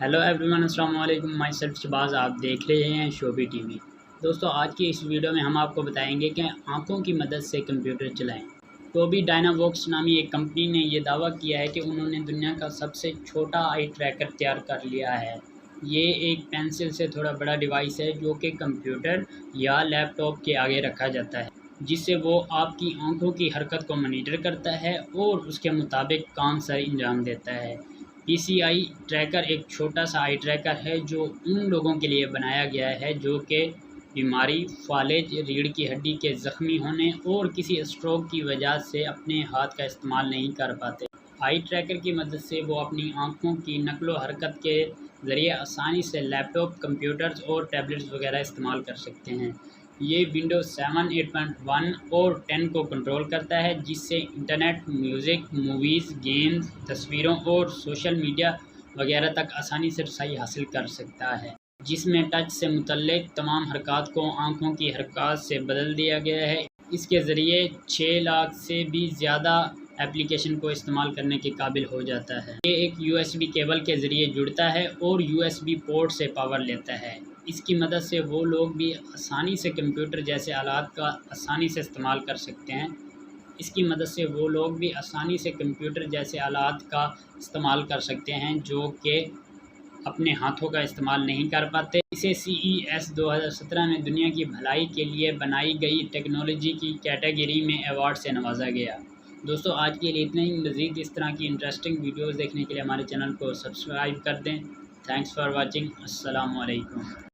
Hello everyone, अस्सलाम वालेकुम। My self Shahbaz, आप देख रहे हैं शोबी टीवी। दोस्तों, आज की इस वीडियो में हम आपको बताएंगे कि आंखों की मदद से कंप्यूटर चलाएं। टोबी डायनावॉक्स नामी एक कंपनी ने यह दावा किया है कि उन्होंने दुनिया का सबसे छोटा आई ट्रैकर तैयार कर लिया है। ये एक पेंसिल से थोड़ा बड़ा डिवाइस है जो कि कंप्यूटर या लैपटॉप के आगे रखा जाता है, जिससे वो आपकी आंखों की हरकत को मॉनिटर करता है और उसके मुताबिक काम सर अंजाम देता है। पीसीआई ट्रैकर एक छोटा सा आई ट्रैकर है जो उन लोगों के लिए बनाया गया है जो कि बीमारी, फालिज, रीढ़ की हड्डी के ज़ख्मी होने और किसी स्ट्रोक की वजह से अपने हाथ का इस्तेमाल नहीं कर पाते। आई ट्रैकर की मदद से वो अपनी आँखों की नक़्ल हरकत के ज़रिए आसानी से लैपटॉप, कंप्यूटर्स और टैबलेट्स वगैरह इस्तेमाल कर सकते हैं। ये विंडोज़ 7, 8.1 और 10 को कंट्रोल करता है, जिससे इंटरनेट, म्यूज़िक, मूवीज़, गेम्स, तस्वीरों और सोशल मीडिया वगैरह तक आसानी से रसाई हासिल कर सकता है। जिसमें टच से मुतल्लिक तमाम हरकत को आँखों की हरकत से बदल दिया गया है। इसके ज़रिए 6 लाख से भी ज़्यादा एप्लीकेशन को इस्तेमाल करने के काबिल हो जाता है। ये एक USB केबल के ज़रिए जुड़ता है और USB पोर्ट से पावर लेता है। इसकी मदद से वो लोग भी आसानी से कंप्यूटर जैसे आलात का आसानी से इस्तेमाल कर सकते हैं। इसकी मदद से वो लोग भी आसानी से कंप्यूटर जैसे आलात का इस्तेमाल कर सकते हैं जो कि अपने हाथों का इस्तेमाल नहीं कर पाते। इसे CES 2017 में दुनिया की भलाई के लिए बनाई गई टेक्नोलॉजी की कैटेगरी में अवार्ड से नवाजा गया। दोस्तों, आज के लिए इतना ही। मज़ीद इस तरह की इंटरेस्टिंग वीडियोज़ देखने के लिए हमारे चैनल को सब्सक्राइब कर दें। Thanks for watching. अस्सलाम वालेकुम।